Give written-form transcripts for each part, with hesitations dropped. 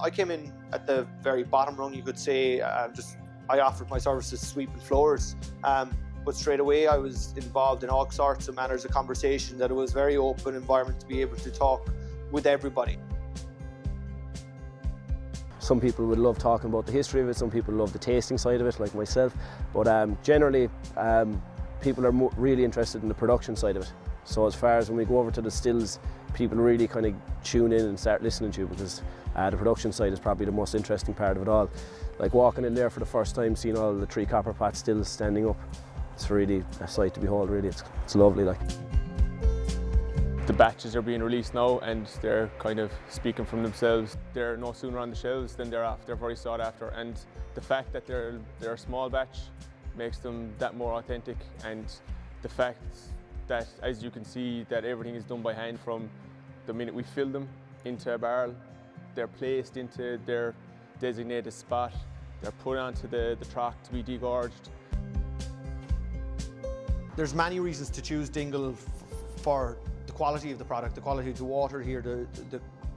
I came in at the very bottom rung, you could say. I offered my services sweeping floors, but straight away I was involved in all sorts of manners of conversation, that it was a very open environment to be able to talk with everybody. Some people would love talking about the history of it, some people love the tasting side of it, like myself, but generally people are really interested in the production side of it. So as far as when we go over to the stills, people really kind of tune in and start listening to you, because the production side is probably the most interesting part of it all. Like walking in there for the first time, seeing all the 3 copper pot stills standing up, it's really a sight to behold, really. It's lovely. Like. The batches are being released now and they're kind of speaking from themselves. They're no sooner on the shelves than they're off. They're very sought after, and the fact that they're a small batch makes them that more authentic, and the fact that, as you can see, that everything is done by hand from the minute we fill them into a barrel. They're placed into their designated spot. They're put onto the truck to be degorged. There's many reasons to choose Dingle for the quality of the product, the quality of the water here,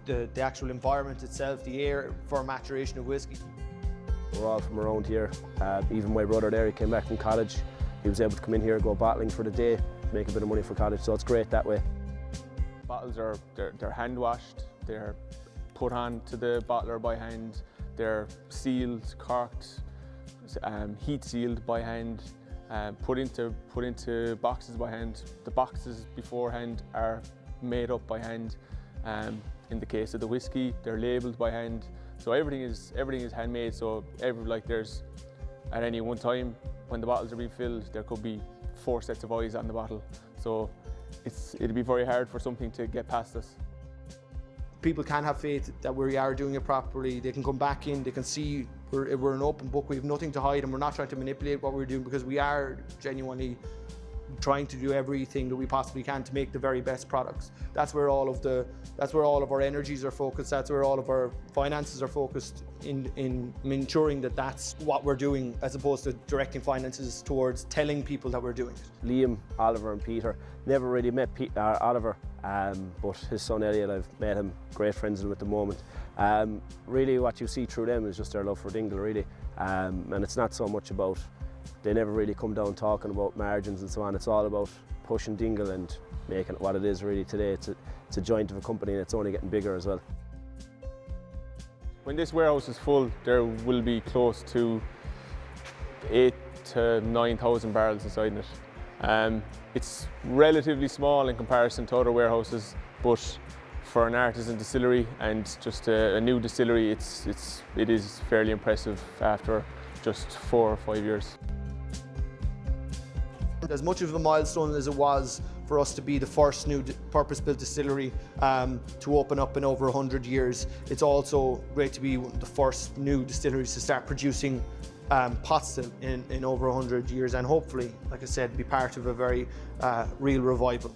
the actual environment itself, the air for maturation of whiskey. We're all from around here. Even my brother there, he came back from college. He was able to come in here, go bottling for the day, make a bit of money for college, so it's great that way. Bottles they're hand washed, they're put on to the bottler by hand, they're sealed, corked, heat sealed by hand, put into boxes by hand. The boxes beforehand are made up by hand. In the case of the whiskey, they're labelled by hand. So everything is handmade. So there's at any one time when the bottles are being filled, there could be 4 sets of eyes on the bottle. So it'd be very hard for something to get past us. People can have faith that we are doing it properly. They can come back in, they can see we're an open book, we have nothing to hide, and we're not trying to manipulate what we're doing, because we are genuinely trying to do everything that we possibly can to make the very best products. That's where all of our energies are focused, that's where all of our finances are focused, in ensuring that that's what we're doing, as opposed to directing finances towards telling people that we're doing it. Liam, Oliver and Peter, never really met Oliver, but his son Elliot, I've met him, great friends with him at the moment. Really what you see through them is just their love for Dingle, really, and it's not so much about, they never really come down talking about margins and so on. It's all about pushing Dingle and making it what it is really today. It's a joint of a company, and it's only getting bigger as well. When this warehouse is full, there will be close to 8,000 to 9,000 barrels inside it. It's relatively small in comparison to other warehouses, but for an artisan distillery and just a new distillery, it is fairly impressive after just 4 or 5 years. As much of a milestone as it was for us to be the first new purpose-built distillery to open up in over 100 years, it's also great to be the first new distilleries to start producing pots in over 100 years, and hopefully, like I said, be part of a very real revival.